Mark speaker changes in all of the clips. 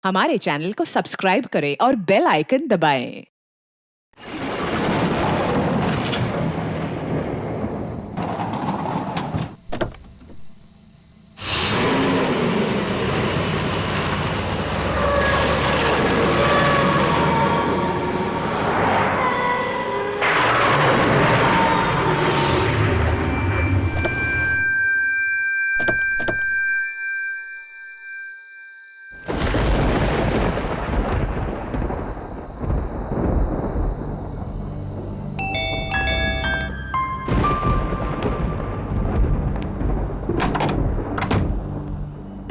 Speaker 1: हमारे चैनल को सब्सक्राइब करें और बेल आइकन दबाएं।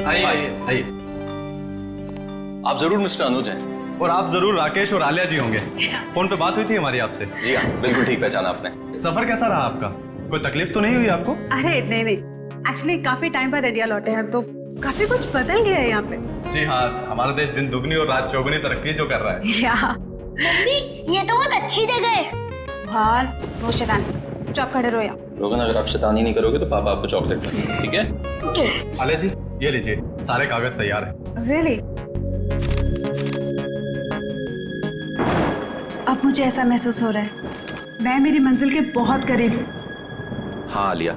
Speaker 2: आइए आइए।
Speaker 3: आप जरूर मिस्टर अनुज हैं।
Speaker 2: और आप जरूर राकेश और आलिया जी होंगे। फोन पे बात हुई थी हमारी आपसे।
Speaker 3: जी हाँ, बिल्कुल ठीक पहचाना आपने।
Speaker 2: सफर कैसा रहा आपका? कोई तकलीफ तो नहीं हुई आपको?
Speaker 4: अरे नहीं नहीं, एक्चुअली काफी टाइम बाद इंडिया लौटे हैं तो काफी कुछ बदल गया है यहाँ पे।
Speaker 2: जी हाँ, हमारा देश दिन दुगनी और रात चौगुनी तरक्की जो कर रहा है।
Speaker 4: या
Speaker 5: मम्मी, ये तो बहुत अच्छी जगह है।
Speaker 4: भाल बहुत शैतान, चुप खड़े रहो यहाँ।
Speaker 3: रोगन, अगर आप शैतानी नहीं करोगे तो पापा आपको चॉकलेट देंगे, ठीक है?
Speaker 5: ओके।
Speaker 2: आलिया जी, ये लीजिए, सारे कागज तैयार है।
Speaker 4: रियली? अब मुझे ऐसा महसूस हो रहा है मैं मेरी मंजिल के बहुत करीब हूँ।
Speaker 6: हाँ आलिया,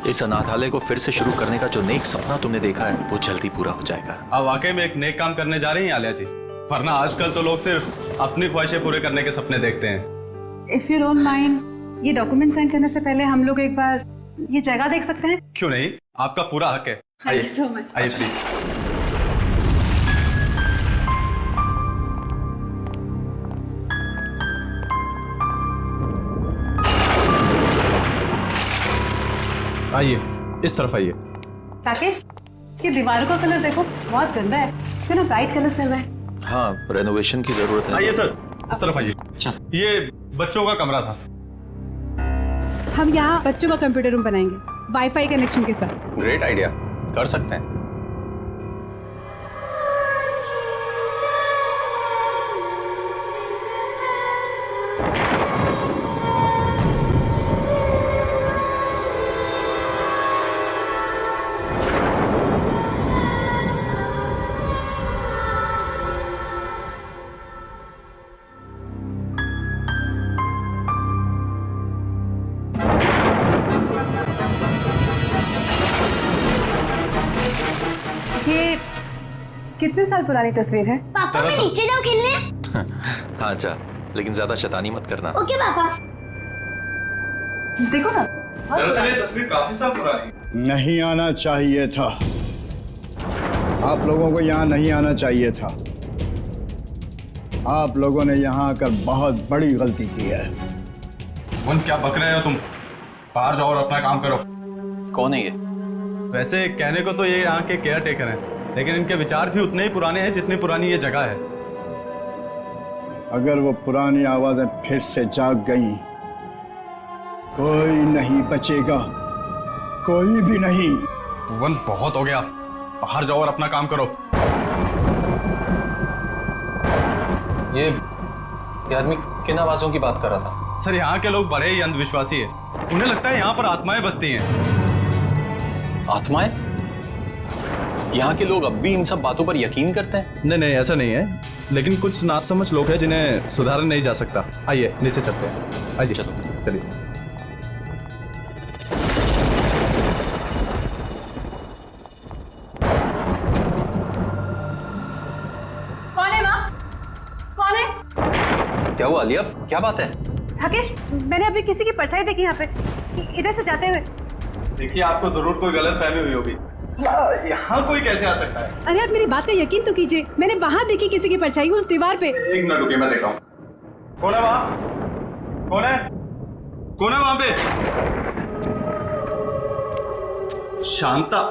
Speaker 6: इस अनाथालय को फिर से शुरू करने का जो नेक सपना तुमने देखा है वो जल्दी पूरा हो जाएगा।
Speaker 2: आप वाकई में एक नेक काम करने जा रही हैं आलिया जी, वरना आजकल तो लोग सिर्फ अपनी ख्वाहिशें पूरे करने के सपने देखते हैं।
Speaker 4: इफ यू डोंट माइंड, ये डॉक्यूमेंट साइन करने से पहले हम लोग एक बार ये जगह देख सकते हैं?
Speaker 2: क्यों नहीं, आपका पूरा हक है।
Speaker 4: Thank you so much.
Speaker 2: आइए प्लीज। आइए, इस तरफ आइए।
Speaker 4: राकेश, ये दीवारों का कलर देखो, बहुत गंदा है, क्यों ना ब्राइट कलर्स करना है।
Speaker 6: हाँ, रेनोवेशन की जरूरत है।
Speaker 2: आइए सर, इस तरफ आइए। ये बच्चों का कमरा था।
Speaker 4: हम यहाँ बच्चों का कंप्यूटर रूम बनाएंगे, वाईफाई कनेक्शन के साथ।
Speaker 3: ग्रेट आइडिया, कर सकते हैं।
Speaker 4: ये कितने साल पुरानी तस्वीर है?
Speaker 5: पापा, मैं नीचे जाऊँ खेलने?
Speaker 6: हाँ जा, लेकिन ज्यादा शैतानी मत करना।
Speaker 5: ओके पापा।
Speaker 4: देखो ना।
Speaker 2: दरअसल ये तस्वीर काफी साल पुरानी है।
Speaker 7: नहीं आना चाहिए था, आप लोगों को यहाँ नहीं आना चाहिए था। आप लोगों ने यहाँ आकर बहुत बड़ी गलती की है।
Speaker 2: मन क्या बक रहे हो तुम? बाहर जाओ और अपना काम करो।
Speaker 3: कौन है ये?
Speaker 2: वैसे कहने को तो ये यहाँ के केयर टेकर हैं, लेकिन इनके विचार भी उतने ही पुराने हैं जितनी पुरानी ये जगह है।
Speaker 7: अगर वो पुरानी आवाजें फिर से जाग गई, कोई नहीं बचेगा, कोई भी नहीं।
Speaker 2: भुवन, बहुत हो गया, बाहर जाओ और अपना काम करो।
Speaker 3: ये आदमी किन आवाजों की बात कर रहा था?
Speaker 2: सर, यहाँ के लोग बड़े ही अंधविश्वासी हैं। उन्हें लगता है यहाँ पर आत्माएं बसती हैं।
Speaker 3: आत्माएं? यहाँ के लोग अब भी इन सब बातों पर यकीन करते हैं?
Speaker 2: नहीं नहीं, ऐसा नहीं है, लेकिन कुछ नासमझ लोग हैं जिन्हें सुधारा नहीं जा सकता। आइए नीचे चलते हैं। आइए,
Speaker 6: चलो।
Speaker 2: चलिए।
Speaker 4: कौन है माँ? कौन है?
Speaker 3: क्या हुआ आलिया, क्या बात है?
Speaker 4: राकेश, मैंने अभी किसी की परछाई देखी यहाँ पे, इधर से जाते हुए।
Speaker 2: देखिए, आपको जरूर कोई गलत फहमी हुई होगी। यहाँ कोई कैसे आ सकता है?
Speaker 4: अरे आप मेरी बात का यकीन तो कीजिए, मैंने वहाँ देखी किसी की परछाई उस दीवार पे।
Speaker 2: एक मिनट रुकिए, मैं देखता हूँ। कौन है वहाँ? कौन है? कौन है वहाँ पे? शांता,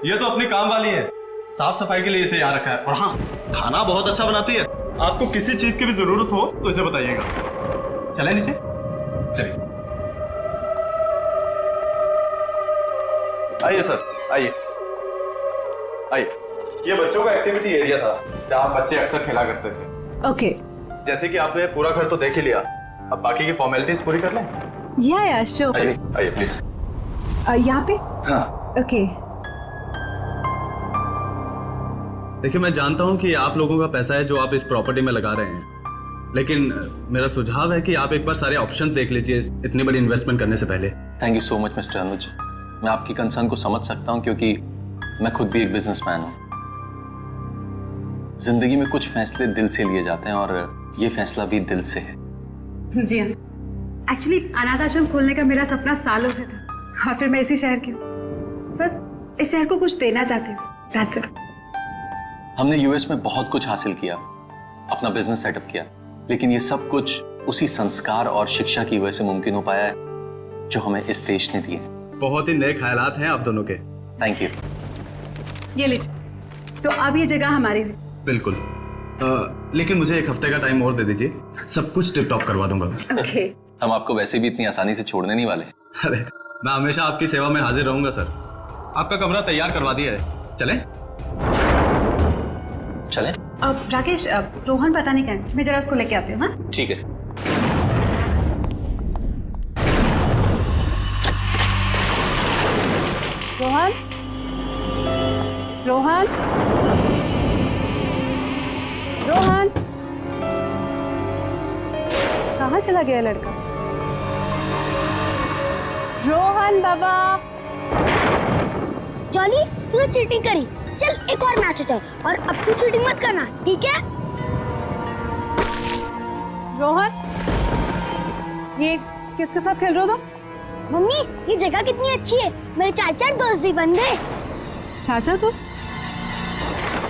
Speaker 2: ये तो अपनी काम वाली है, साफ सफाई के लिए इसे यहाँ रखा है। और हाँ, खाना बहुत अच्छा बनाती है। आपको किसी चीज की भी जरूरत हो तो इसे बताइएगा। चले नीचे, चलिए। आइए सर, आइए आइए। ये बच्चों का एक्टिविटी एरिया था जहाँ बच्चे अक्सर खेला करते थे।
Speaker 4: ओके।
Speaker 2: जैसे कि आपने पूरा घर तो देख ही लिया, अब बाकी की फॉर्मेलिटीज पूरी कर लें।
Speaker 4: या श्योर।
Speaker 2: आइए आइए प्लीज।
Speaker 4: यहाँ पे?
Speaker 2: हाँ।
Speaker 4: ओके।
Speaker 2: देखिए, मैं जानता हूँ कि आप लोगों का पैसा है जो आप इस प्रॉपर्टी में लगा रहे हैं, लेकिन मेरा सुझाव है कि आप एक बार सारे ऑप्शन देख लीजिए इतनी बड़ी इन्वेस्टमेंट करने से पहले।
Speaker 3: Thank you so much mister Anuj. मैं आपकी कंसर्न को समझ सकता हूँ क्योंकि मैं खुद भी एक बिजनेसमैन हूँ। जिंदगी में कुछ फैसले दिल से लिए जाते हैं और ये फैसला भी दिल से है।
Speaker 4: जी हाँ, एक्चुअली अनाथ आश्रम खोलने का मेरा सपना सालों से था और फिर मैं इसी शहर की हूँ। बस इस शहर को कुछ देना चाहती हूँ। That's it.
Speaker 3: हमने यूएस में बहुत कुछ हासिल किया, अपना बिजनेस सेटअप किया, लेकिन ये सब कुछ उसी संस्कार और शिक्षा की वजह से मुमकिन हो पाया है जो हमें इस देश ने दिए।
Speaker 2: बहुत ही नए ख्यालात हैं आप दोनों के।
Speaker 3: Thank you.
Speaker 4: ये लीजिए। तो अब ये जगह हमारी है।
Speaker 2: बिल्कुल। लेकिन मुझे एक हफ्ते का टाइम और दे दीजिए, सब कुछ टिप टॉप करवा दूंगा।
Speaker 4: ओके।
Speaker 3: हम आपको वैसे भी इतनी आसानी से छोड़ने नहीं वाले।
Speaker 2: अरे, मैं हमेशा आपकी सेवा में हाजिर रहूंगा सर। आपका कमरा तैयार करवा दिया है, चलें?
Speaker 3: चलें?
Speaker 4: अब राकेश, रोहन पता नहीं कहाँ है, मैं जरा उसको लेके आती हूँ। हाँ,
Speaker 3: ठीक है।
Speaker 4: रोहन, रोहन, रोहन, कहाँ चला गया लड़का? रोहन बाबा।
Speaker 5: जॉली, तूने चीटिंग करी। चल एक और मैच होता है और अब तू चीटिंग मत करना, ठीक है?
Speaker 4: रोहन, ये किसके साथ खेल रहे हो तुम?
Speaker 5: मम्मी, ये जगह कितनी अच्छी है, मेरे चाचा दोस्त भी बन गए।
Speaker 4: चाचा दोस्त?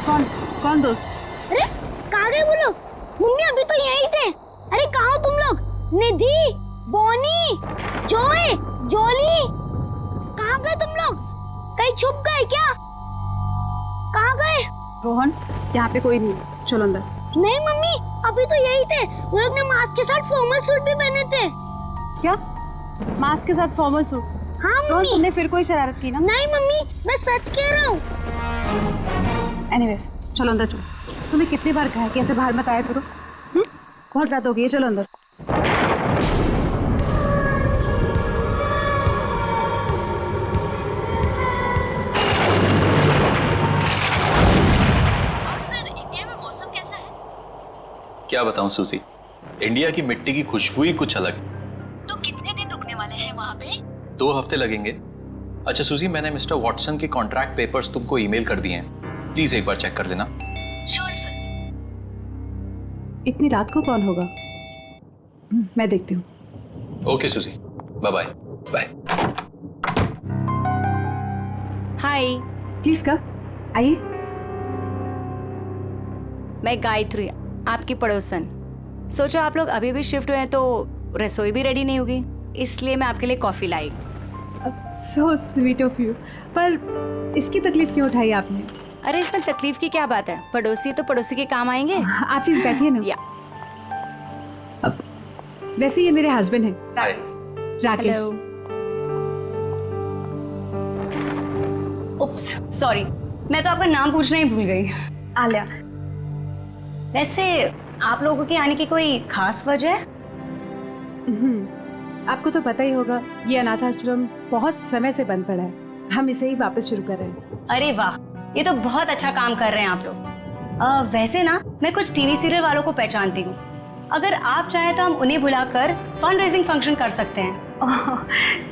Speaker 4: कौन कौन दोस्त?
Speaker 5: अरे कहाँ गए वो लोग? मम्मी अभी तो यहीं थे। अरे कहाँ हो तुम लोग? निधि, बॉनी, जॉय, जॉली, कहाँ गए तुम लोग? कहीं छुप गए क्या? कहाँ गए?
Speaker 4: रोहन, यहाँ पे कोई नहीं, चलो अंदर।
Speaker 5: नहीं मम्मी, अभी तो यही थे। वो लोग ने मास्क के साथ फॉर्मल सूट भी पहने थे।
Speaker 4: क्या? मास्क के साथ फॉर्मल सूट?
Speaker 5: हाँ
Speaker 4: रोहन,
Speaker 5: मम्मी।
Speaker 4: तुमने फिर कोई शरारत की ना?
Speaker 5: नहीं मम्मी, मैं सच कह रहा हूँ।
Speaker 4: एनीवेज, चलो अंदर चलो। तुम्हें कितनी बार कहा कि ऐसे बाहर मत आया करो? बहुत रात हो गई है, चलो अंदर।
Speaker 1: सर, इंडिया में मौसम कैसा है?
Speaker 3: क्या बताऊं सूजी, इंडिया की मिट्टी की खुशबू ही कुछ अलग।
Speaker 1: तो कितने दिन रुकने वाले हैं वहाँ पे?
Speaker 3: 2 हफ्ते लगेंगे। अच्छा सूजी, मैंने मिस्टर वॉटसन के कॉन्ट्रैक्ट पेपर्स तुमको ईमेल कर दिए हैं, प्लीज एक बार चेक कर लेना।
Speaker 1: Sure sir.
Speaker 4: इतनी रात को कौन होगा? मैं देखती हूँ।
Speaker 3: Okay Suzie, bye bye. Bye.
Speaker 8: Hi,
Speaker 4: please कब आइए।
Speaker 8: मैं गायत्री, आपकी पड़ोसन। सोचो आप लोग अभी भी शिफ्ट हुए हैं तो रसोई भी रेडी नहीं होगी, इसलिए मैं आपके लिए coffee lie.
Speaker 4: So sweet of you. पर इसकी तकलीफ क्यों उठाई आपने?
Speaker 8: अरे इसमें तकलीफ की क्या बात है, पड़ोसी तो पड़ोसी के काम आएंगे।
Speaker 4: आप प्लीज बैठिए ना।
Speaker 8: या
Speaker 4: अब वैसे ये मेरे हस्बैंड हैं,
Speaker 3: हाय।
Speaker 4: राकेश।
Speaker 8: उप्स, सॉरी, मैं तो आपका नाम पूछना ही भूल गई।
Speaker 4: आलिया।
Speaker 8: वैसे आप लोगों के आने की कोई खास वजह है?
Speaker 4: आपको तो पता ही होगा, ये अनाथ आश्रम बहुत समय से बंद पड़ा है, हम इसे ही वापस शुरू कर रहे हैं।
Speaker 8: अरे वाह, ये तो बहुत अच्छा काम कर रहे हैं आप लोग। वैसे ना, मैं कुछ टीवी सीरियल वालों को पहचानती हूँ। अगर आप चाहें तो हम उन्हें बुलाकर फंड रेजिंग फंक्शन कर सकते हैं।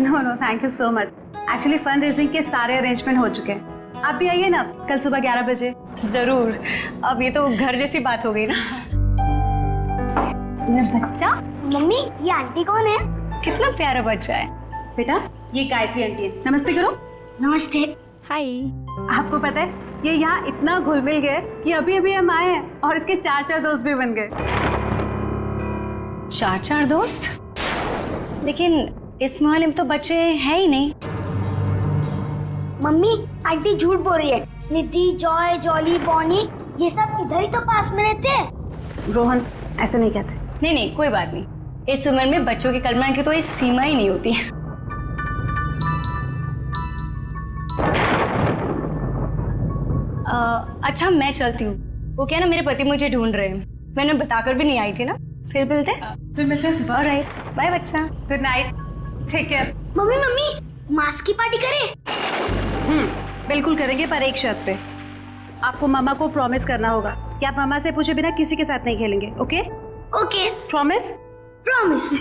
Speaker 4: No no, thank you so much. Actually fund raising के सारे अरेंजमेंट हो चुके हैं। आप भी आइए ना, कल सुबह 11 बजे।
Speaker 8: जरूर। अब ये तो घर जैसी बात हो गई ना। ये बच्चा,
Speaker 5: मम्मी, ये आंटी कौन है?
Speaker 8: कितना प्यारा बच्चा है।
Speaker 4: बेटा, ये गायत्री आंटी है, नमस्ते करो।
Speaker 5: नमस्ते।
Speaker 8: हाय।
Speaker 4: आपको पता है, ये यहाँ इतना घुल मिल गए कि अभी अभी हम आए हैं और इसके 4 दोस्त भी बन गए।
Speaker 8: 4 दोस्त? लेकिन इस मोहल्ले में तो बच्चे हैं ही नहीं।
Speaker 5: मम्मी, आंटी झूठ बोल रही है। निधि, जॉय, जॉली, बॉनी, ये सब इधर ही तो पास में रहते हैं।
Speaker 4: रोहन, ऐसे नहीं कहते।
Speaker 8: नहीं नहीं, कोई बात नहीं। इस उम्र में बच्चों की कल्पना की तो कोई सीमा ही नहीं होती। अच्छा, मैं चलती हूँ। वो क्या ना, मेरे पति मुझे ढूंढ रहे हैं। मैंने बताकर भी नहीं आई थी ना। फिर मिलते हैं सुबह। ऑलराइट, बाय बच्चा।
Speaker 4: Good night, take care.
Speaker 5: Mummy mummy, mask की पार्टी करें?
Speaker 4: बिल्कुल करेंगे, पर एक शर्त पे। आपको मामा को प्रॉमिस करना होगा कि आप मामा से पूछे बिना किसी के साथ नहीं खेलेंगे। ओके?
Speaker 5: Okay,
Speaker 4: promise?
Speaker 5: प्रॉमिस।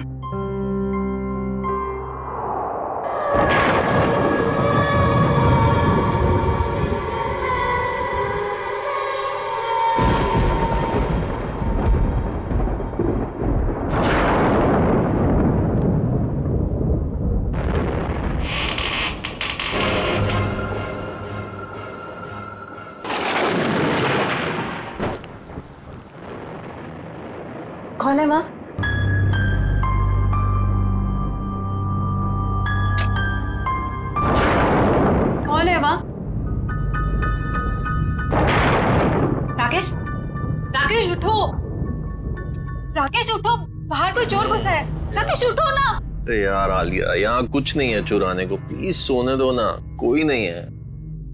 Speaker 4: कौन है माँ? कौन है माँ? राकेश, राकेश उठो, राकेश उठो, बाहर कोई चोर घुसा है। राकेश उठो ना।
Speaker 9: अरे यार आलिया, यहाँ कुछ नहीं है चुराने को, प्लीज सोने दो ना, कोई नहीं है।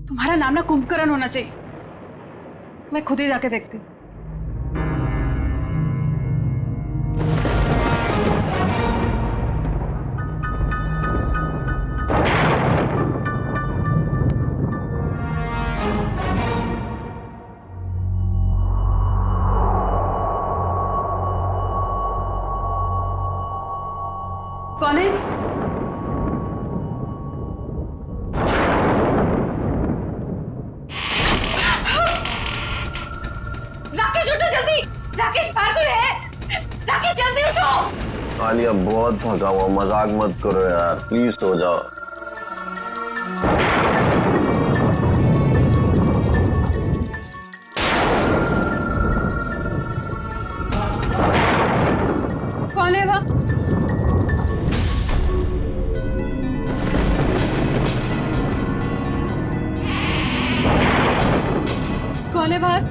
Speaker 4: तुम्हारा नाम ना कुंभकर्ण होना चाहिए। मैं खुद ही जाके देखती हूँ। कौन है? राकेश उठो जल्दी। राकेश बाहर कोई है। राकेश जल्दी उठो।
Speaker 9: आलिया बहुत थका हुआ, मजाक मत करो यार, प्लीज सो जाओ।
Speaker 4: कौन है वहाँ? कौन है बाहर?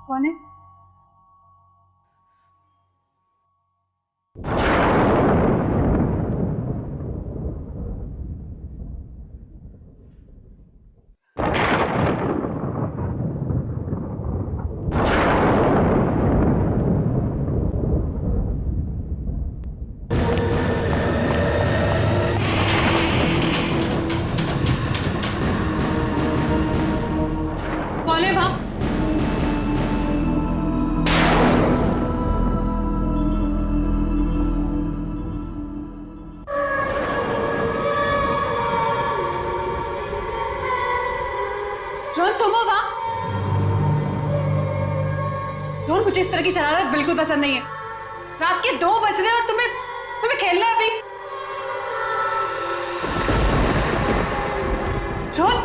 Speaker 4: कौन है? कौन है वहाँ? रोहन तुम हो वहाँ? रोहन मुझे इस तरह की शरारत बिल्कुल पसंद नहीं है। रात के 2 बज रहे और तुम्हें खेलना है अभी। रोहन,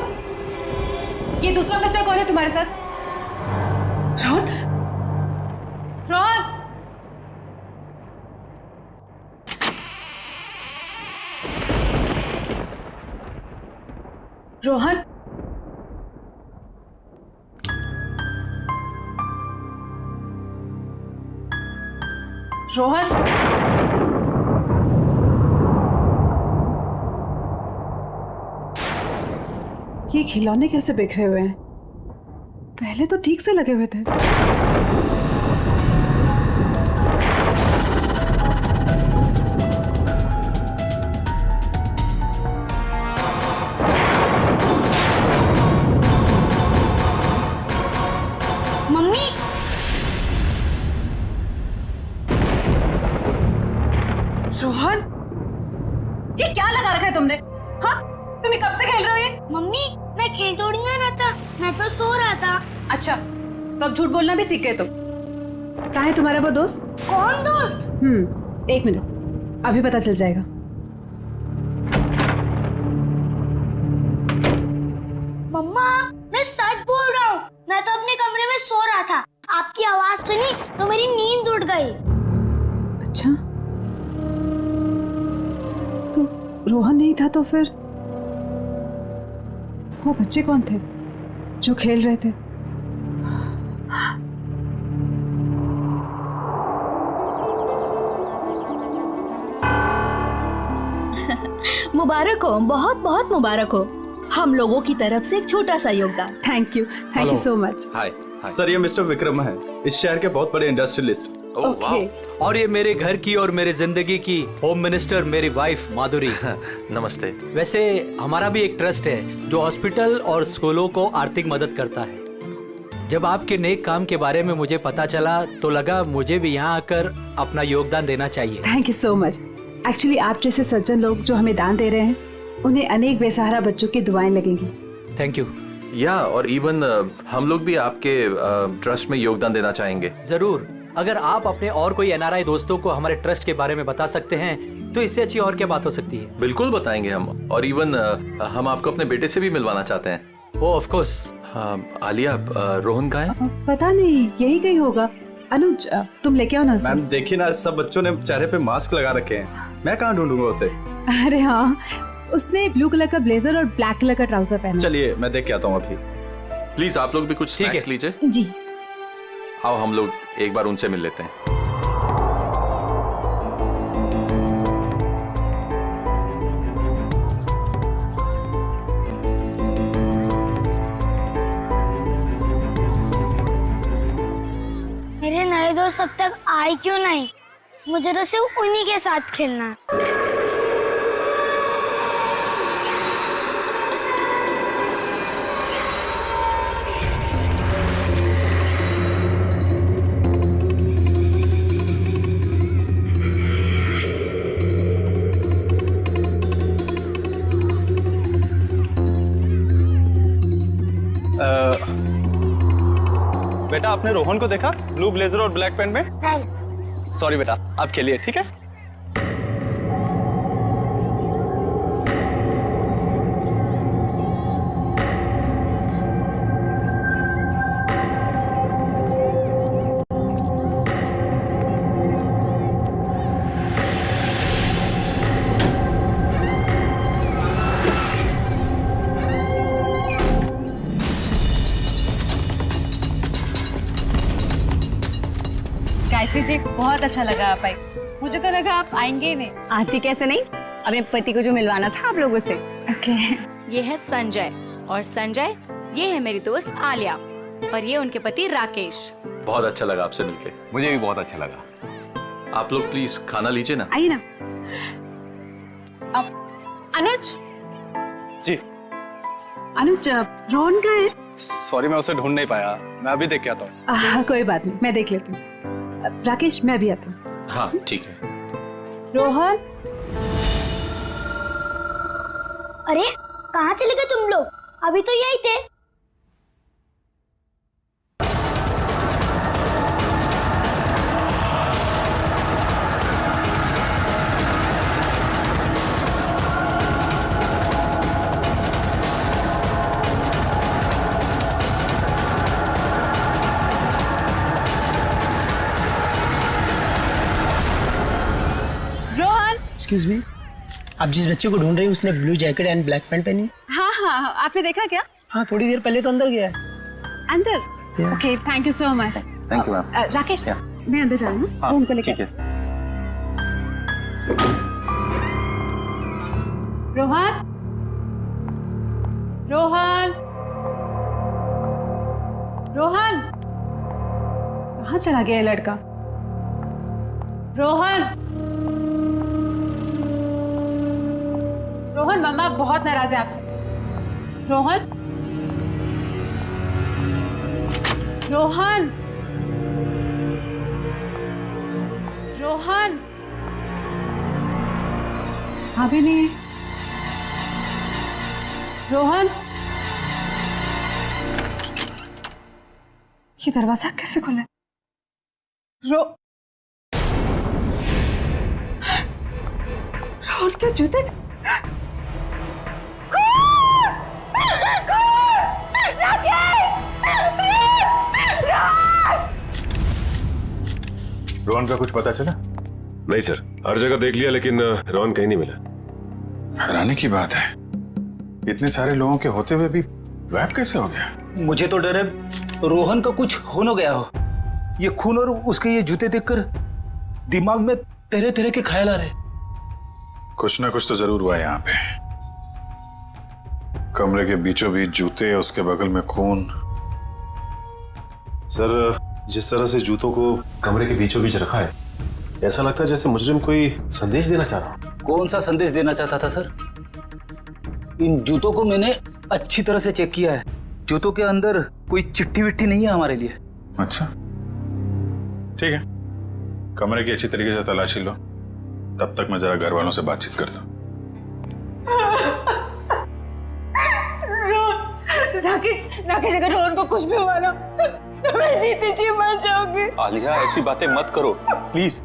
Speaker 4: ये दूसरा बच्चा कौन है तुम्हारे साथ? रोहन, रोहन, रोहन, रोहन, ये खिलौने कैसे बिखरे हुए हैं? पहले तो ठीक से लगे हुए थे।
Speaker 5: मम्मी,
Speaker 4: रोहन, ये क्या लगा रखा है तुमने? हाँ, तुम्हें कब से खेल रहे हो ये?
Speaker 5: मम्मी, मैं खेल थोड़ी ना रहा था, मैं तो सो रहा था।
Speaker 4: अच्छा, तो अब झूठ बोलना भी सीख गए तुम। कहाँ है तुम्हारा वो दोस्त?
Speaker 5: कौन दोस्त?
Speaker 4: 1 मिनट, अभी पता चल जाएगा।
Speaker 5: मम्मा, मैं सच बोल रहा हूँ, मैं तो अपने कमरे में सो रहा था। आपकी आवाज सुनी तो मेरी नींद उड़ गई।
Speaker 4: अच्छा, तो रोहन नहीं था तो फिर वो बच्चे कौन थे जो खेल रहे थे?
Speaker 10: मुबारक हो, बहुत बहुत मुबारक हो। हम लोगों की तरफ से एक छोटा सा योगदान।
Speaker 4: Thank you so much.
Speaker 6: Hi.
Speaker 2: Sir, ये मिस्टर विक्रम है, इस शहर के बहुत बड़े इंडस्ट्रियलिस्ट।
Speaker 6: ओह वाह,
Speaker 11: और ये मेरे घर की और मेरे जिंदगी की होम मिनिस्टर मेरी वाइफ माधुरी।
Speaker 6: नमस्ते।
Speaker 11: वैसे हमारा भी एक ट्रस्ट है जो हॉस्पिटल और स्कूलों को आर्थिक मदद करता है। जब आपके नेक काम के बारे में मुझे पता चला तो लगा मुझे भी यहाँ आकर अपना योगदान देना चाहिए।
Speaker 4: Thank you so much. Actually आप जैसे सज्जन लोग जो हमें दान दे रहे हैं उन्हें अनेक बेसहारा बच्चों की दुआएं लगेंगी।
Speaker 11: Thank you.
Speaker 6: या और इवन हम लोग भी आपके ट्रस्ट में योगदान देना चाहेंगे।
Speaker 11: जरूर, अगर आप अपने और कोई एनआरआई दोस्तों को हमारे ट्रस्ट के बारे में बता सकते हैं तो इससे अच्छी और क्या बात हो सकती है।
Speaker 6: बिल्कुल बताएंगे हम, और इवन हम आपको अपने बेटे से भी मिलवाना चाहते हैं।
Speaker 11: ओह ऑफ कोर्स।
Speaker 6: आलिया, रोहन कहाँ है?
Speaker 4: पता नहीं, यही कहीं होगा। अनुज तुम लेके आओ ना उसे।
Speaker 2: मैम देखिए ना, सब बच्चों ने चेहरे पे मास्क लगा रखे हैं, मैं कहाँ ढूंढूंगा उसे?
Speaker 4: अरे हाँ, उसने ब्लू कलर का ब्लेजर और ब्लैक कलर का ट्राउजर पहना।
Speaker 2: चलिए मैं देख के आता हूँ अभी।
Speaker 6: प्लीज आप लोग भी कुछ स्नैक्स लीजिए।
Speaker 4: जी।
Speaker 6: आओ हम लोग एक बार उनसे मिल लेते हैं।
Speaker 5: मेरे नए दोस्त अब तक आए क्यों नहीं? मुझे तो सिर्फ उन्हीं के साथ खेलना है।
Speaker 2: बेटा आपने रोहन को देखा ब्लू ब्लेजर और ब्लैक पैंट में?
Speaker 5: नहीं।
Speaker 2: सॉरी बेटा, आप खेलिए, ठीक है?
Speaker 8: गायत्री जी, बहुत अच्छा लगा आप आई। मुझे तो लगा आप आएंगे ही नहीं। आती कैसे नहीं, अपने पति को जो मिलवाना था आप लोगों से। ओके।
Speaker 12: ये है संजय, और संजय ये है मेरी दोस्त आलिया, और ये उनके पति राकेश।
Speaker 6: बहुत अच्छा लगा आपसे मिलके।
Speaker 3: मुझे भी बहुत अच्छा लगा।
Speaker 6: आप लोग प्लीज खाना लीजिए ना।
Speaker 4: आइए ना।
Speaker 8: अनुज।
Speaker 2: जी।
Speaker 4: अनुज, रोहन का है?
Speaker 2: सॉरी मैं उसे ढूंढ नहीं पाया, मैं अभी देख के आता हूँ।
Speaker 4: कोई बात नहीं, मैं देख लेती हूँ। राकेश, मैं भी आती हूँ।
Speaker 6: हाँ ठीक है।
Speaker 4: रोहन।
Speaker 5: अरे कहाँ चले गए तुम लोग? अभी तो यही थे।
Speaker 13: एक्सक्यूज मी, आप जिस बच्चे को ढूंढ रही हैं उसने blue jacket and black pant पहनी?
Speaker 4: हाँ हाँ, आपने देखा क्या?
Speaker 13: हाँ, थोड़ी देर पहले तो अंदर गया है।
Speaker 4: अंदर? Okay, thank you so much.
Speaker 3: Thank you ma'am.
Speaker 4: Rakesh, मैं अंदर जा रही हूँ।
Speaker 3: हाँ,
Speaker 4: उनको लेकर।
Speaker 3: ठीक है।
Speaker 4: रोहन, रोहन, रोहन, कहाँ चला गया ये लड़का? रोहन, रोहन, मम्मा बहुत नाराज है आपसे। रोहन, रोहन, रोहन, अभी नहीं। रोहन, ये दरवाजा कैसे खुला? रोहन के जूते।
Speaker 14: रोहन का कुछ पता चला?
Speaker 15: नहीं सर, हर जगह देख लिया लेकिन रोहन कहीं नहीं मिला।
Speaker 14: हैरानी की बात है, इतने सारे लोगों के होते हुए भी गायब कैसे हो गया?
Speaker 13: मुझे तो डर है रोहन का कुछ हो न गया हो। ये खून और उसके ये जूते देखकर दिमाग में तरह तरह के ख्याल आ रहे।
Speaker 14: कुछ ना कुछ तो जरूर हुआ यहाँ पे। कमरे के बीचों बीच जूते, उसके बगल में खून। सर
Speaker 15: जिस तरह से जूतों को कमरे के बीचों बीच रखा है, ऐसा लगता है जैसे मुजरिम कोई संदेश देना चाह रहा हो।
Speaker 13: कौन सा संदेश देना चाहता था सर? इन जूतों को मैंने अच्छी तरह से चेक किया है। जूतों के अंदर कोई चिट्ठी विट्ठी नहीं है हमारे लिए।
Speaker 14: अच्छा ठीक है, कमरे की अच्छी तरीके से तलाशी लो, तब तक मैं जरा घर वालों से बातचीत करता हूँ।
Speaker 12: राकेश, अगर रोहन को कुछ भी हुआ ना तो मैं जीती जी मर जाऊंगी।
Speaker 3: आलिया ऐसी बातें मत करो प्लीज।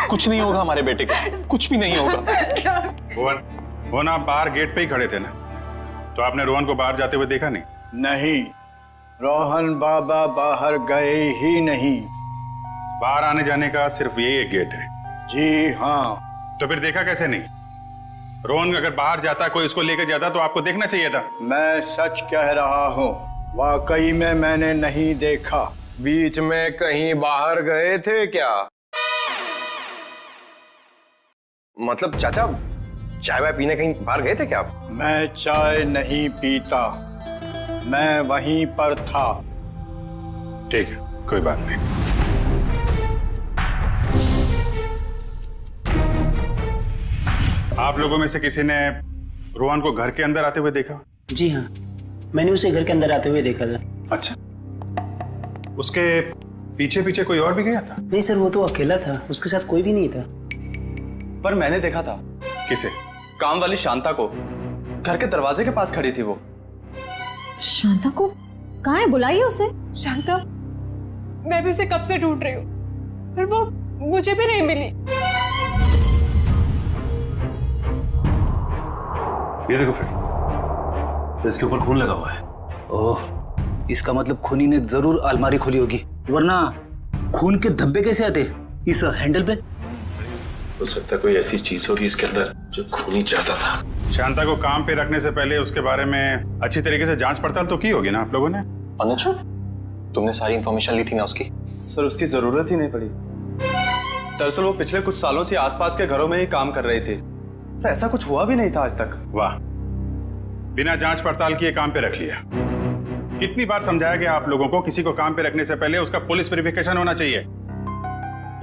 Speaker 3: कुछ नहीं होगा हमारे बेटे को, कुछ भी नहीं होगा।
Speaker 14: रोहन आप बाहर गेट पे ही खड़े थे ना, तो आपने रोहन को बाहर जाते हुए देखा नहीं?
Speaker 7: नहीं, रोहन बाबा बाहर गए ही नहीं।
Speaker 14: बाहर आने जाने का सिर्फ यही एक गेट है?
Speaker 7: जी हाँ।
Speaker 14: तो फिर देखा कैसे नहीं? रोहन अगर बाहर जाता, कोई इसको लेकर जाता तो आपको देखना चाहिए था।
Speaker 7: मैं सच कह रहा हूँ, वाकई में मैंने नहीं देखा।
Speaker 15: बीच में कहीं बाहर गए थे क्या? मतलब चाचा, चाय वाय पीने कहीं बाहर गए थे क्या आप?
Speaker 7: मैं चाय नहीं पीता, मैं वहीं पर था।
Speaker 14: ठीक है, कोई बात नहीं। आप लोगों में से किसी ने रोहन को घर के अंदर आते हुए देखा?
Speaker 16: जी हाँ, मैंने उसे घर के अंदर आते हुए देखा था।
Speaker 14: अच्छा, उसके पीछे पीछे कोई और भी गया था?
Speaker 16: नहीं सर, वो तो अकेला था, उसके साथ कोई भी नहीं था।
Speaker 2: पर मैंने देखा था।
Speaker 14: किसे?
Speaker 2: काम वाली शांता को। घर के दरवाजे के पास खड़ी थी वो।
Speaker 10: शांता को? कहाँ है? बुलाइए उसे।
Speaker 12: शांता, मैं भी उसे कब से ढूंढ रही हूँ, पर वो मुझे भी नहीं मिली।
Speaker 15: ये देखो फ्रेंड, इसके ऊपर खून लगा हुआ है।
Speaker 13: ओह, इसका मतलब खूनी ने जरूर अलमारी खोली होगी, वरना खून के धब्बे कैसे आते इस हैंडल पे?
Speaker 15: हो सकता है कोई ऐसी चीज होगी इसके अंदर जो खूनी चाहता था।
Speaker 14: शांता को काम पे रखने से पहले उसके बारे में अच्छी तरीके से जांच पड़ताल तो की होगी ना आप लोगों ने?
Speaker 3: अनुज, तुमने सारी इंफॉर्मेशन ली थी ना उसकी?
Speaker 2: सर, उसकी जरूरत ही नहीं पड़ी। दरअसल वो पिछले कुछ सालों से आसपास के घरों में ही काम कर रहे थे, तो ऐसा कुछ हुआ भी नहीं था आज तक।
Speaker 14: वाह, बिना जांच पड़ताल किए काम पे रख लिया। कितनी बार समझाया गया आप लोगों को, किसी को काम पे रखने से पहले उसका पुलिस वेरिफिकेशन होना चाहिए,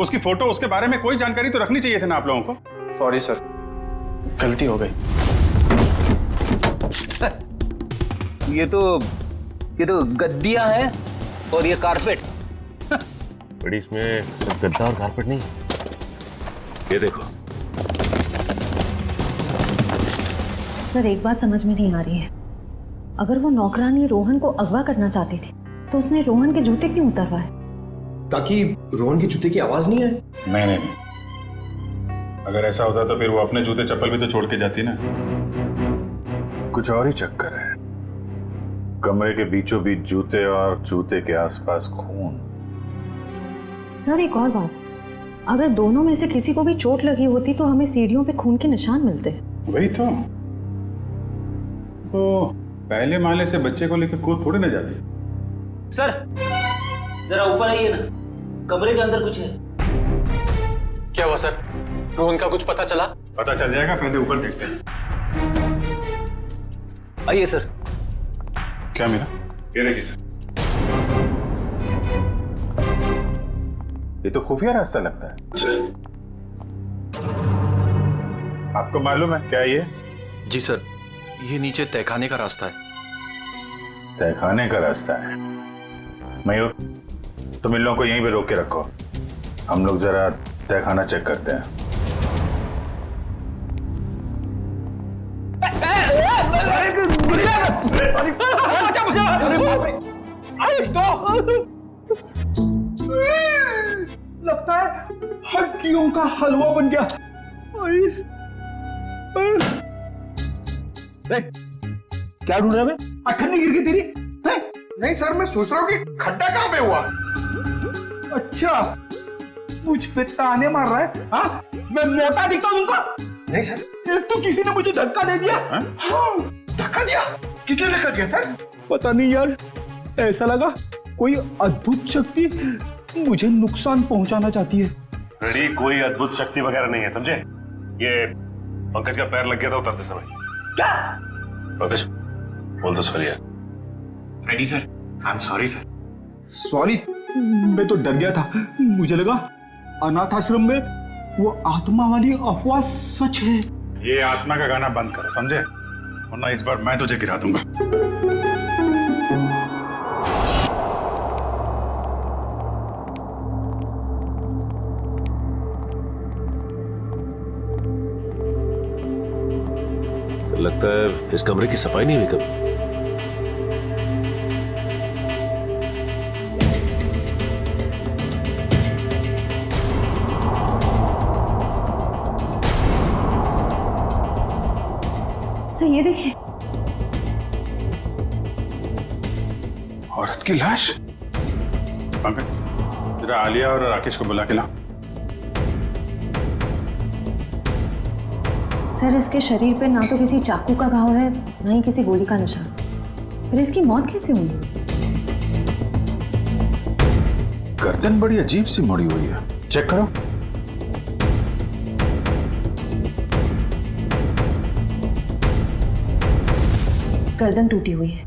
Speaker 14: उसकी फोटो, उसके बारे में कोई जानकारी तो रखनी चाहिए थी ना आप लोगों को।
Speaker 2: सॉरी सर, गलती हो गई।
Speaker 13: ये तो गद्दियां हैं और ये कारपेट।
Speaker 15: बड़ी इसमें सिर्फ गद्दा और कारपेट नहीं, ये देखो।
Speaker 10: सर, एक बात समझ में नहीं आ रही है। अगर वो नौकरानी रोहन को अगवा करना चाहती थी तो उसने रोहन के जूते क्यों उतरवाए?
Speaker 15: ताकि रोहन के जूते की आवाज नहीं आए।
Speaker 14: नहीं, अगर ऐसा होता तो फिर वो अपने जूते चप्पल भी तो छोड़ के जाती ना। कुछ और ही चक्कर है। कमरे के बीचों बीच जूते और जूते के आसपास खून।
Speaker 10: सर, एक और बात, अगर दोनों में से किसी को भी चोट लगी होती तो हमें सीढ़ियों पे खून के निशान मिलते।
Speaker 14: वही तो पहले माले से बच्चे को लेकर कूद थोड़ी ना जाती।
Speaker 13: सर, जरा ऊपर आइए ना, कमरे के अंदर कुछ है।
Speaker 3: क्या हुआ सर? रोहन का कुछ पता चला?
Speaker 14: पता चल जाएगा, पहले ऊपर देखते हैं।
Speaker 13: आइए सर।
Speaker 14: क्या मिला? ये देखिए सर, ये तो खुफिया रास्ता लगता है। आपको मालूम है क्या ये?
Speaker 6: जी सर, ये नीचे तहखाने का रास्ता है।
Speaker 14: तहखाने का रास्ता है? मयूर, तुम इन लोगों को यहीं पे रोक के रखो, हम लोग जरा तहखाना चेक करते हैं।
Speaker 13: लगता है हड्डियों का हलवा बन गया। क्या ढूंढ रहा है? अठन्नी गिर गई तेरी?
Speaker 15: नहीं सर, मैं सोच रहा हूँ कि खड्डा कहाँ पे हुआ।
Speaker 13: अच्छा, मुझ पे ताने मार रहा है? हाँ, मैं मोटा दिखता हूँ तुमको?
Speaker 15: नहीं सर,
Speaker 13: एक तो किसी ने मुझे धक्का दे दिया।
Speaker 15: हाँ, धक्का दिया? किसने धक्का दिया सर?
Speaker 13: पता नहीं यार, ऐसा लगा कोई अद्भुत शक्ति मुझे नुकसान पहुंचाना चाहती है।
Speaker 15: रेडी, कोई अद्भुत शक्ति वगैरह नहीं है, समझे? ये पंकज का पैर लग गया था उतरते समय।
Speaker 13: क्या?
Speaker 15: पंकज, बोल दो सॉरी यार।
Speaker 2: Ready sir, I am sorry sir.
Speaker 13: Sorry?
Speaker 7: मैं तो डर गया था। मुझे लगा अनाथ आश्रम में वो आत्मा वाली अफवाह सच है।
Speaker 14: ये आत्मा का गाना बंद करो, समझे? वरना इस बार मैं तुझे गिरा दूंगा।
Speaker 15: लगता है इस कमरे की सफाई नहीं हुई कभी।
Speaker 10: सर ये देखिए,
Speaker 14: औरत की लाश। पंकज, जरा आलिया और राकेश को बुला के ला।
Speaker 10: सर इसके शरीर पे ना तो किसी चाकू का घाव है, ना ही किसी गोली का निशान। फिर इसकी मौत कैसे हुई?
Speaker 14: गर्दन बड़ी अजीब सी मुड़ी हुई है, चेक करो।
Speaker 10: गर्दन टूटी हुई है।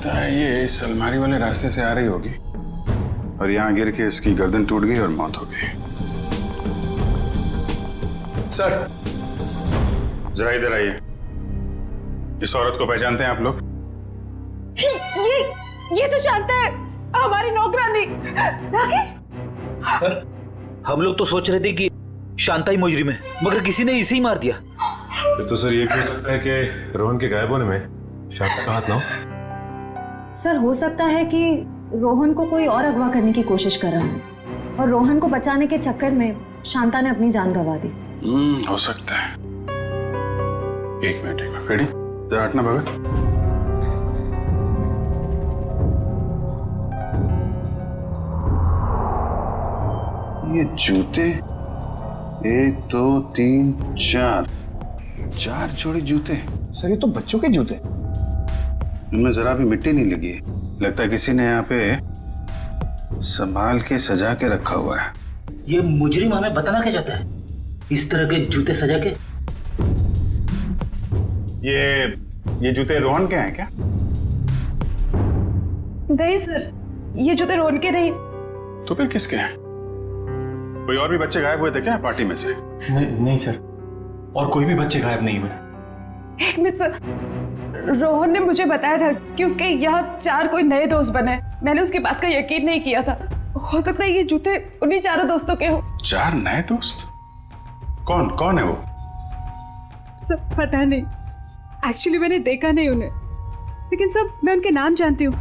Speaker 14: तो ये इस अलमारी वाले रास्ते से आ रही होगी और यहाँ गिर के इसकी गर्दन टूट गई और मौत हो गई। सर, जरा इधर आइए। इस औरत को पहचानते हैं आप लोग?
Speaker 17: ये तो शांता है, हमारी नौकरानी। राकेश
Speaker 13: सर, हम लोग तो सोच रहे थे कि शांता ही मुजरिम है, मगर किसी ने इसे ही मार दिया।
Speaker 15: फिर तो सर ये भी हो सकता है कि रोहन के गायब होने में शांता का हाथ ना हो।
Speaker 10: सर हो सकता है कि रोहन को कोई और अगवा करने की कोशिश कर रहा है और रोहन को बचाने के चक्कर में शांता ने अपनी जान गंवा दी।
Speaker 14: हो सकता है। एक मिनट रेडी, जरा हटना भगत। ये जूते 1 2 3 4 जोड़ी जूते।
Speaker 7: सर ये तो बच्चों के जूते।
Speaker 14: इनमें जरा भी मिट्टी नहीं लगी है। लगता है किसी ने यहाँ पे संभाल के सजा के रखा हुआ है।
Speaker 13: ये मुजरिम हमें बताना क्या चाहता है? इस तरह के जूते सजा के?
Speaker 14: ये जूते रोहन के हैं क्या?
Speaker 17: नहीं सर, ये जूते रोहन के नहीं।
Speaker 14: तो फिर किसके हैं? कोई और भी बच्चे गायब हुए थे क्या पार्टी में से?
Speaker 15: नहीं सर, और कोई भी बच्चे गायब नहीं हुए।
Speaker 17: एक मिनट सर, रोहन ने मुझे बताया था कि उसके यहाँ 4 कोई नए दोस्त बने। मैंने उसकी बात का यकीन नहीं किया था। हो सकता है ये जूते उन्हीं 4 दोस्तों के हो।
Speaker 14: 4 नए दोस्त? कौन है वो?
Speaker 17: सब पता नहीं, एक्चुअली मैंने देखा नहीं उन्हें, लेकिन सब मैं उनके नाम जानती हूँ।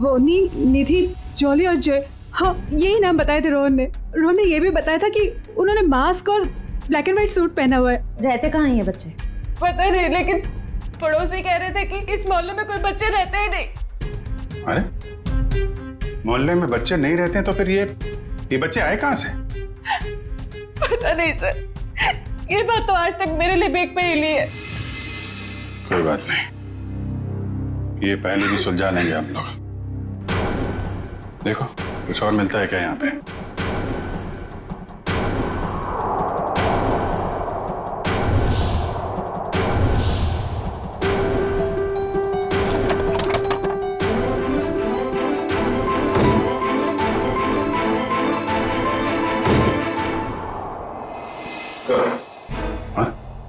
Speaker 17: बोनी, निधि, जॉली और जय। हाँ, यही नाम बताए थे रोहन ने। रोहन ने ये भी बताया था कि उन्होंने मास्क और ब्लैक एंड व्हाइट सूट पहना हुआ है।
Speaker 10: रहते कहाँ हैं ये बच्चे?
Speaker 17: पता नहीं, लेकिन पड़ोसी कह रहे थे कि इस मोहल्ले में कोई बच्चे रहते ही नहीं।
Speaker 14: अरे मोहल्ले में बच्चे नहीं रहते हैं तो फिर ये बच्चे आए कहाँ से?
Speaker 17: पता नहीं सर, ये बात तो आज तक मेरे लिए बेक पे हिली है।
Speaker 14: कोई बात नहीं, ये पहले भी सुलझा लेंगे हम लोग। देखो कुछ और मिलता है क्या यहाँ पे?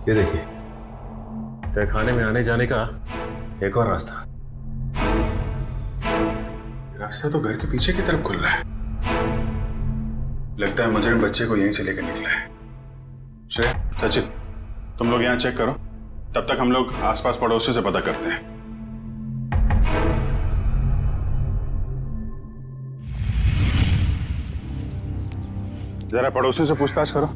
Speaker 15: ये देखिए, तहखाने में आने जाने का एक और रास्ता।
Speaker 14: रास्ता तो घर के पीछे की तरफ खुल रहा है। लगता है मुजरिम बच्चे को यहीं से लेकर निकला है। श्रेया, सचिन, तुम लोग यहाँ चेक करो, तब तक हम लोग आसपास पड़ोसी से पता करते हैं। जरा पड़ोसी से पूछताछ करो।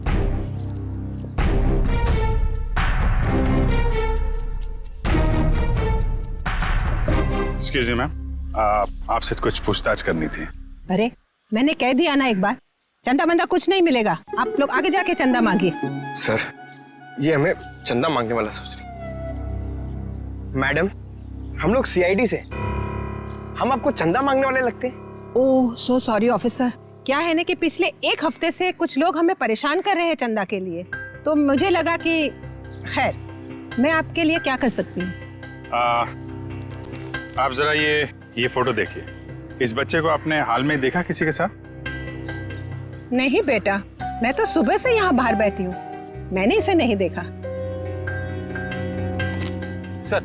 Speaker 14: एक्सक्यूज मी मैम, आपसे कुछ पूछताछ करनी थी।
Speaker 17: अरे मैंने कह दिया ना एक बार, चंदा मंदा कुछ नहीं मिलेगा। आप लोग आगे जाके चंदा मांगिए।
Speaker 18: सर, ये हमें चंदा मांगने वाला सोच रही। मैडम, हम लोग सीआईडी से, हम आपको चंदा मांगने वाले लगते हैं।
Speaker 17: ओह सो सॉरी ऑफिसर। क्या है ना कि पिछले 1 हफ्ते से कुछ लोग हमें परेशान कर रहे हैं चंदा के लिए, तो मुझे लगा कि खैर मैं आपके लिए क्या कर सकती हूँ।
Speaker 14: आप जरा ये फोटो देखिए। इस बच्चे को आपने हाल में देखा किसी के साथ?
Speaker 17: नहीं बेटा, मैं तो सुबह से यहाँ बाहर बैठी हूँ, मैंने इसे नहीं देखा।
Speaker 13: सर,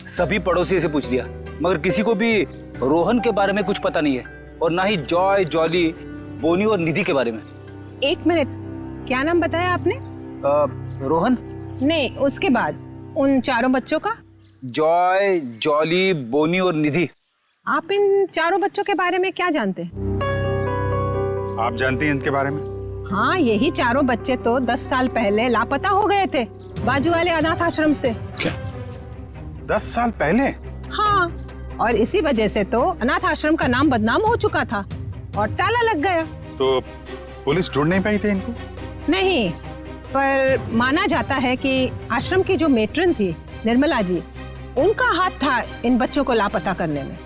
Speaker 13: सभी पड़ोसियों से पूछ लिया, मगर किसी को भी रोहन के बारे में कुछ पता नहीं है, और ना ही जॉय, जॉली, बोनी और निधि के बारे में।
Speaker 17: एक मिनट, क्या नाम बताया आपने?
Speaker 13: रोहन?
Speaker 17: नहीं, उसके बाद उन चारों बच्चों का?
Speaker 13: जॉय, जॉली, बोनी और निधि।
Speaker 17: आप इन चारों बच्चों के बारे में क्या जानते हैं?
Speaker 14: आप जानती हैं इनके बारे में?
Speaker 17: हाँ, यही चारों बच्चे तो 10 साल पहले लापता हो गए थे बाजू वाले अनाथ आश्रम से।
Speaker 14: क्या? 10 साल पहले?
Speaker 17: हाँ, और इसी वजह से तो अनाथ आश्रम का नाम बदनाम हो चुका था और ताला लग गया।
Speaker 14: तो पुलिस ढूंढ नहीं पाई थी इनको?
Speaker 17: नहीं, पर माना जाता है कि आश्रम की जो मेट्रन थी निर्मला जी, उनका हाथ था इन बच्चों को लापता करने में,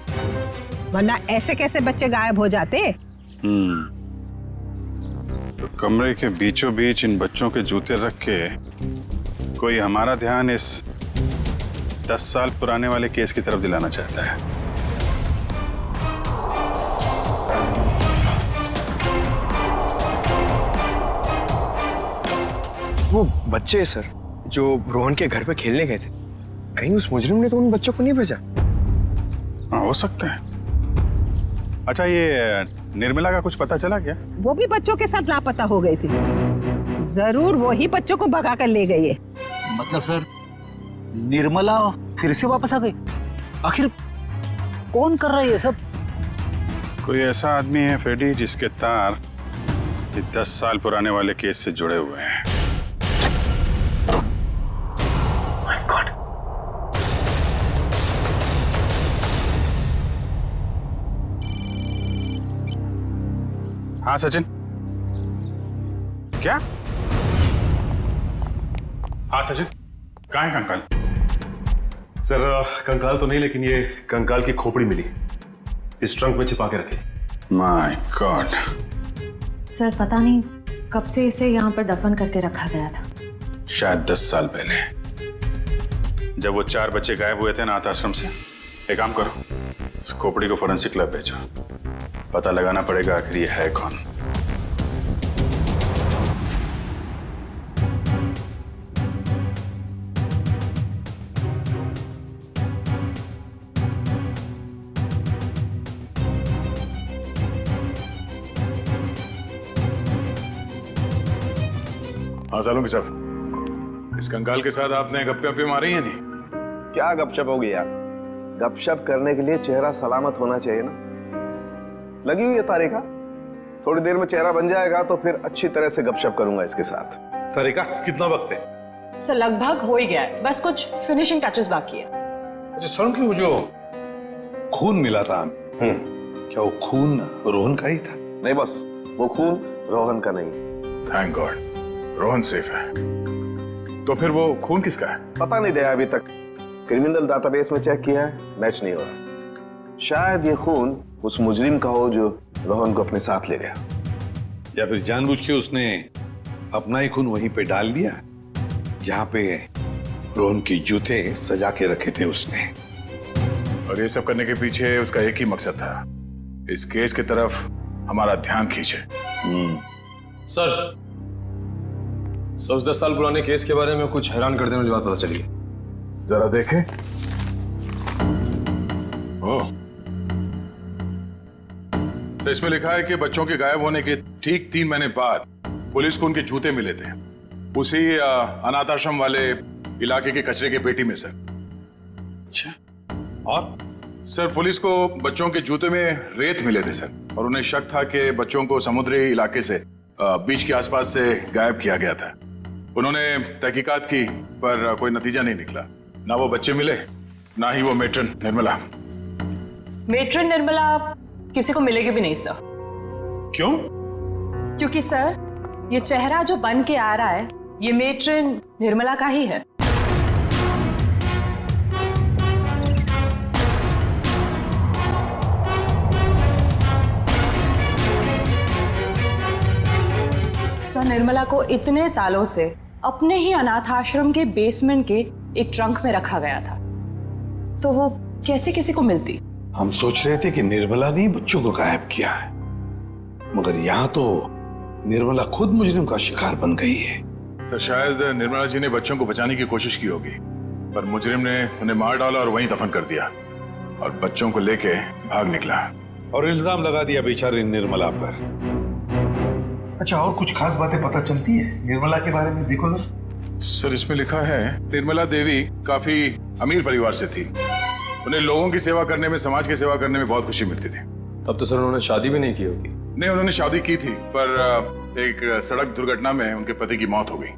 Speaker 17: वरना ऐसे कैसे बच्चे गायब हो जाते।
Speaker 14: तो कमरे के बीचों बीच इन बच्चों के जूते रख के कोई हमारा ध्यान इस 10 साल पुराने वाले केस की तरफ दिलाना चाहता है।
Speaker 18: वो बच्चे सर जो रोहन के घर पे खेलने गए थे, कहीं उस मुजरिम ने तो उन बच्चों को नहीं भेजा?
Speaker 14: हाँ, हो सकता है। अच्छा, ये निर्मला का कुछ पता चला क्या?
Speaker 17: वो भी बच्चों के साथ लापता हो गई थी, जरूर वो ही बच्चों को भगा कर ले गई है।
Speaker 13: मतलब सर, निर्मला फिर से वापस आ गई? आखिर कौन कर रहा है ये सब?
Speaker 14: कोई ऐसा आदमी है फेडी जिसके तार 10 साल पुराने वाले केस से जुड़े हुए हैं।
Speaker 18: My God!
Speaker 14: हाँ सचिन, क्या? हाँ सचिन, कहाँ है कंकाल?
Speaker 15: सर, कंकाल तो नहीं, लेकिन ये कंकाल की खोपड़ी मिली, इस ट्रंक में छिपा के रखी।
Speaker 14: My God.
Speaker 10: सर, पता नहीं कब से इसे यहाँ पर दफन करके रखा गया था।
Speaker 14: शायद 10 साल पहले, जब वो 4 बच्चे गायब हुए थे अनाथ आश्रम से। एक काम करो, इस खोपड़ी को फोरेंसिक लैब भेजो, पता लगाना पड़ेगा आखिर ये है कौन। हाँ सालुंगी साहब, इस कंकाल के साथ आपने गप्पे वप्पे मारी है नहीं?
Speaker 18: क्या गपशप होगी यार? गपशप करने के लिए चेहरा सलामत होना चाहिए ना। लगी हुई है तारिका, थोड़ी देर में चेहरा बन जाएगा तो फिर अच्छी तरह से गपशप करूंगा इसके साथ।
Speaker 19: तारिका, कितना वक्त है?
Speaker 20: सर, लगभग हो ही गया है, बस कुछ फिनिशिंग टचेस बाकी है।
Speaker 19: अच्छा सलूंगी, वो जो खून मिला था, क्या वो खून रोहन का ही था?
Speaker 18: नहीं बस, वो खून रोहन का नहीं।
Speaker 14: थैंक गॉड, रोहन सेफ है। तो फिर वो खून किसका है?
Speaker 18: पता नहीं दया, अभी तक क्रिमिनल डाटाबेस में चेक किया है, मैच नहीं हो रहा। शायद ये खून उस मुजरिम का हो जो रोहन को अपने साथ ले गया,
Speaker 19: या फिर जानबूझ के उसने अपना ही खून वहीं पे डाल दिया जहां पे रोहन के जूते सजा के रखे थे उसने।
Speaker 14: और ये सब करने के पीछे उसका एक ही मकसद था, इस केस की तरफ हमारा ध्यान खींचे।
Speaker 15: सर, उस 10 साल पुराने केस के बारे में कुछ हैरान कर देने वाली बात पता चली है।
Speaker 14: जरा देखें। ओह, तो इसमें लिखा है कि बच्चों के गायब होने के ठीक 3 महीने बाद पुलिस को उनके जूते मिले थे उसी अनाथ आश्रम वाले इलाके के कचरे के पेटी में सर।
Speaker 19: अच्छा,
Speaker 14: और सर पुलिस को बच्चों के जूते में रेत मिले थे सर, और उन्हें शक था कि बच्चों को समुद्री इलाके से बीच के आसपास से गायब किया गया था। उन्होंने तहकीकात की पर कोई नतीजा नहीं निकला, ना वो बच्चे मिले ना ही वो मेट्रन निर्मला।
Speaker 20: मेट्रन निर्मला किसी को मिलेगी भी नहीं सर।
Speaker 14: क्यों?
Speaker 20: क्योंकि सर, ये चेहरा जो बन के आ रहा है, ये मेट्रन निर्मला का ही है। सर, निर्मला को इतने सालों से अपने ही अनाथ आश्रम के बेसमेंट के एक ट्रंक में रखा गया था, तो वो कैसे किसी को मिलती।
Speaker 19: हम सोच रहे थे कि निर्मला ने बच्चों को गायब किया है, मगर यहाँ तो निर्मला खुद मुजरिम का शिकार बन गई है।
Speaker 14: तो शायद निर्मला जी ने बच्चों को बचाने की कोशिश की होगी, पर मुजरिम ने उन्हें मार डाला और वहीं दफन कर दिया और बच्चों को लेके भाग निकला
Speaker 19: और इल्जाम लगा दिया बेचारी निर्मला पर। अच्छा, और कुछ खास बातें पता चलती है निर्मला के बारे में? देखो ना
Speaker 14: सर, इसमें लिखा है निर्मला देवी काफी अमीर परिवार से थी। उन्हें लोगों की सेवा करने में, समाज की सेवा करने में बहुत खुशी मिलती थी।
Speaker 15: तब तो सर उन्होंने शादी भी नहीं की होगी।
Speaker 14: नहीं, उन्होंने शादी की थी, पर एक सड़क दुर्घटना में उनके पति की मौत हो गई।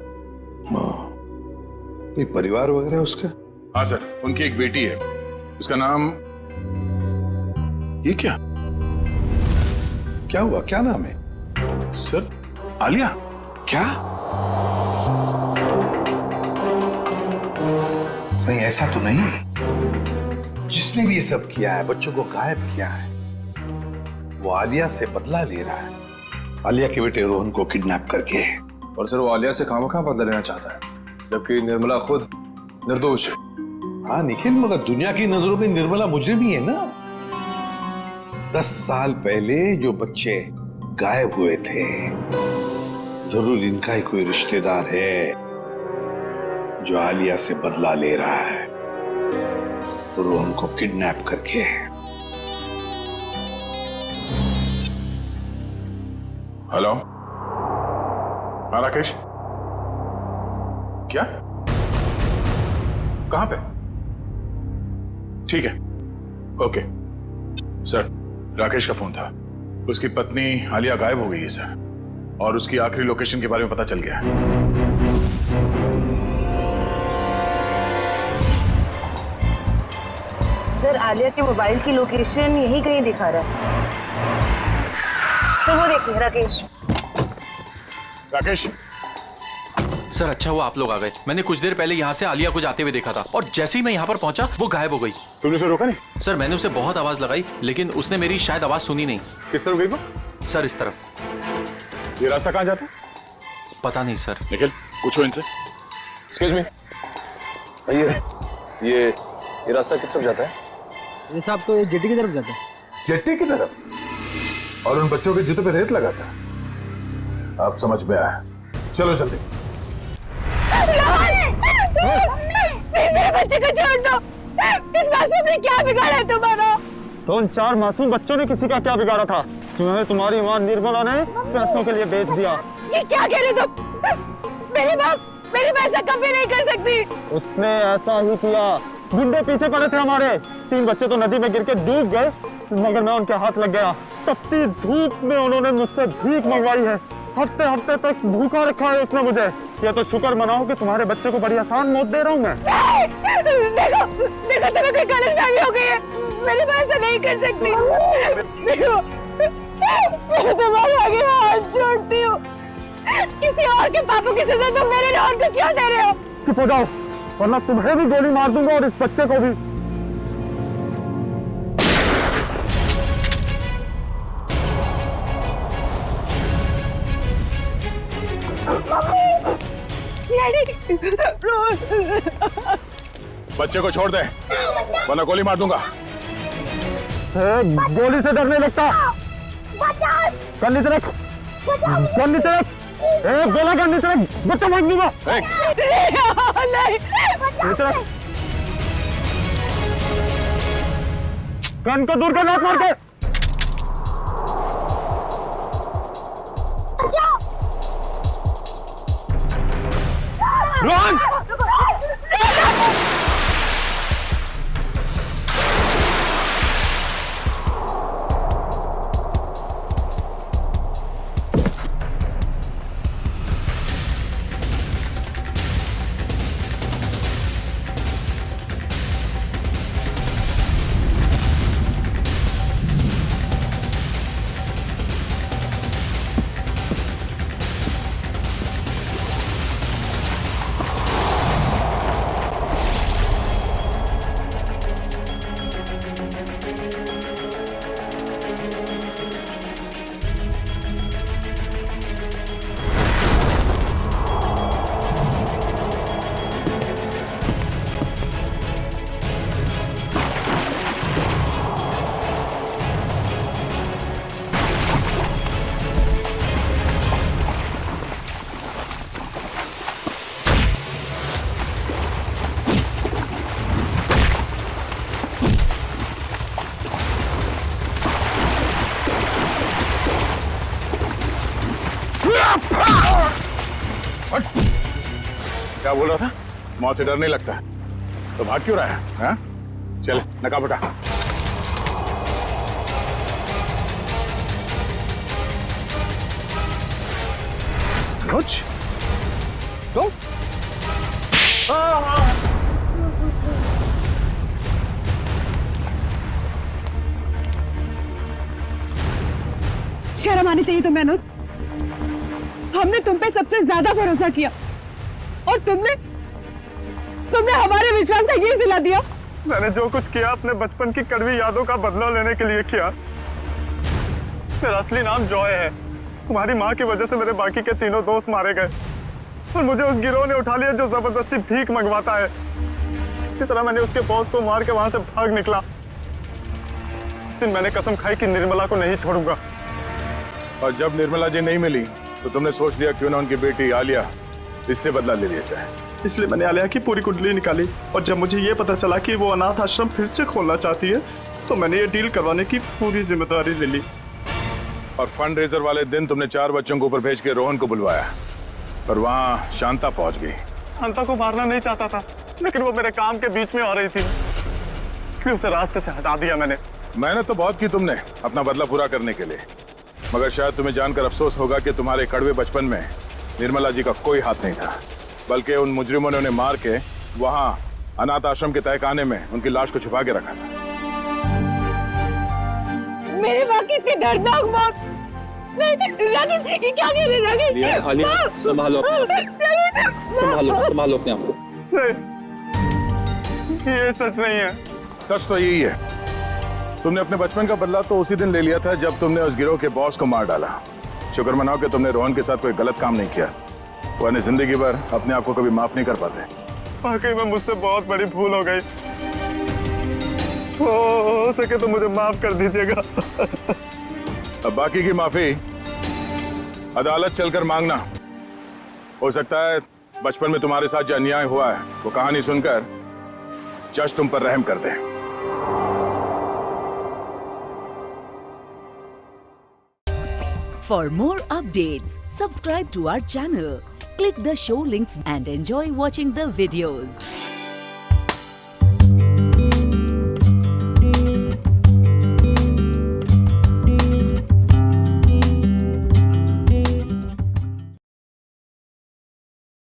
Speaker 19: कोई परिवार वगैरह उसका?
Speaker 14: हाँ सर, उनकी एक बेटी है, उसका नाम, ये क्या
Speaker 19: क्या हुआ, क्या नाम है?
Speaker 14: सर, आलिया।
Speaker 19: क्या? नहीं, ऐसा तो नहीं। जिसने भी ये सब किया है, बच्चों को गायब किया है, वो आलिया से बदला ले रहा है, आलिया के बेटे रोहन को किडनैप करके।
Speaker 15: और सर वो आलिया से खामखा बदला लेना चाहता है, जबकि निर्मला खुद निर्दोष है।
Speaker 19: हाँ निखिल, मगर दुनिया की नजरों में निर्मला मुजरिम ही है ना। 10 साल पहले जो बच्चे गायब हुए थे, जरूर इनका ही कोई रिश्तेदार है जो आलिया से बदला ले रहा है, रोहन को किडनैप करके।
Speaker 14: हेलो, हाँ राकेश, क्या, कहां पे? ठीक है, ओके सर। राकेश का फोन था, उसकी पत्नी आलिया गायब हो गई है सर, और उसकी आखिरी लोकेशन के बारे में पता चल गया है।
Speaker 21: सर, आलिया के मोबाइल की लोकेशन यही कहीं दिखा रहा है। तो वो देखिए राकेश।
Speaker 14: राकेश
Speaker 6: सर, अच्छा हुआ आप लोग आ गए। मैंने कुछ देर पहले यहाँ से आलिया को जाते हुए देखा था, और जैसे ही मैं यहाँ पर पहुंचा वो गायब हो गई।
Speaker 14: तुमने उसे रोका नहीं?
Speaker 6: सर, मैंने उसे बहुत आवाज लगाई, लेकिन उसने मेरी शायद आवाज सुनी नहीं।
Speaker 14: किस तरफ गई वो?
Speaker 6: सर, इस तरफ।
Speaker 14: ये रास्ता कहाँ जाता है?
Speaker 6: पता नहीं सर।
Speaker 14: निखिल, पूछो इनसे।
Speaker 15: एक्सक्यूज मी, ये रास्ता किस तरफ जाता है?
Speaker 13: ये साहब तो जेटी की तरफ जाता है।
Speaker 14: जेटी की तरफ? और उन बच्चों के जूते पे रेत लगा था। आप समझ में आया, चलो जल्दी।
Speaker 5: मेरे बच्चे को छोड़ दो। इस मासूम ने क्या बिगाड़ा तुम्हारा?
Speaker 22: तो उन 4 मासूम बच्चों ने किसी का क्या बिगाड़ा था? तुम्हें तुम्हारी मां निर्मला ने पैसों के लिए बेच दिया।
Speaker 5: ये क्या कह रहे तुम? मेरी माँ ऐसा कभी नहीं कर सकती।
Speaker 22: उसने ऐसा ही किया। गुंडे पीछे पड़े थे हमारे। 3 बच्चे तो नदी में गिर के डूब गए, मगर मैं उनके हाथ लग गया। तपती धूप में उन्होंने मुझसे भीख मंगवाई है। हफ्ते हफ्ते तक भूखा रखा है उसने मुझे। ये तो शुक्र मनाओ कि तुम्हारे बच्चे को बड़ी आसान मौत दे रहा हूँ मैं।
Speaker 5: देखो तुम्हें कोई गलतफहमी हो गई है। मेरी माँ ऐसा नहीं कर सकती। देखो, मैं तुम्हारे आगे हाथ जोड़ती हूँ। किसी और के पापों की सजा तुम मेरे रोहन को क्यों दे रहे हो?
Speaker 22: चुप हो जाओ, वरना तुम्हें भी गोली मार दूंगा और इस बच्चे को भी।
Speaker 14: बच्चे को छोड़ दे, वरना गोली मार दूंगा।
Speaker 22: गोली से डरने लगता। कर नीचे रख, कर नीचे रख, गोला कर नीचे रख, बच्चा मार दूंगा। नीचे रख, कान को दूर कर, लात मार के। रोहन!
Speaker 14: क्या बोल रहा था? मौत से डर नहीं लगता तो भाग क्यों रहा है? हाँ? चल नकाब हटा। कुछ तो
Speaker 17: शर्म आनी चाहिए तुम्हें अनुज। हमने तुम पे सबसे ज्यादा भरोसा किया और तुमने हमारे विश्वास का ये सिला दिया।
Speaker 22: मैंने जो कुछ किया अपने बचपन की कड़वी यादों का बदला लेने के लिए किया। मेरा असली नाम जॉय है। तुम्हारी माँ की वजह से मेरे बाकी के तीनों दोस्त मारे गए और मुझे उस गिरोह ने उठा लिया जो जबरदस्ती भीख मंगवाता है। इसी तरह मैंने उसके बॉस को मार के वहां से भाग निकला। उस दिन मैंने कसम खाई कि निर्मला को नहीं छोड़ूंगा।
Speaker 14: और जब निर्मला जी नहीं मिली तो तुमने सोच लिया क्यों ना उनकी बेटी आलिया इससे बदला ले लिया जाए।
Speaker 2: इसलिए मैंने आलिया की पूरी कुंडली निकाली और जब मुझे ये पता चला कि वो अनाथ आश्रम फिर से खोलना चाहती है तो मैंने ये डील करवाने की पूरी जिम्मेदारी ले ली।
Speaker 14: और फंड रेजर वाले दिन तुमने 4 बच्चों को ऊपर भेज के रोहन को बुलवाया और वहां शांता पहुंच गई।
Speaker 22: शांता को मारना नहीं चाहता था लेकिन वो मेरे काम के बीच में आ रही थी, इसलिए उसे रास्ते से हटा दिया मैंने।
Speaker 14: मेहनत तो बहुत की तुमने अपना बदला पूरा करने के लिए, मगर शायद तुम्हें जानकर अफसोस होगा कि तुम्हारे कड़वे बचपन में निर्मला जी का कोई हाथ नहीं था, बल्कि उन मुजरिमों ने उन्हें मार के वहां अनाथ आश्रम के तहखाने में उनकी लाश को छुपा के रखा था।
Speaker 17: मेरी माँ की इतनी दर्दनाक मौत राकेश देखी क्या कह रहे राकेश?
Speaker 3: संभालो संभालो अपने आप को।
Speaker 22: ये सच नहीं है।
Speaker 14: सच तो यही है, तुमने अपने बचपन का बदला तो उसी दिन ले लिया था जब तुमने उस गिरोह के बॉस को मार डाला। शुक्र मनाओ कि तुमने रोहन के साथ कोई गलत काम नहीं किया, वरना जिंदगी भर अपने आप को कभी माफ नहीं कर पाते।
Speaker 22: वाकई में मुझसे बहुत बड़ी भूल हो गई। हो सके तो मुझे माफ कर दीजिएगा।
Speaker 14: अब बाकी की माफी अदालत चलकर मांगना। हो सकता है बचपन में तुम्हारे साथ जो अन्याय हुआ है वो कहानी सुनकर जज तुम पर रहम कर दे।
Speaker 1: For more updates, subscribe to our channel, click the show links and enjoy watching the videos.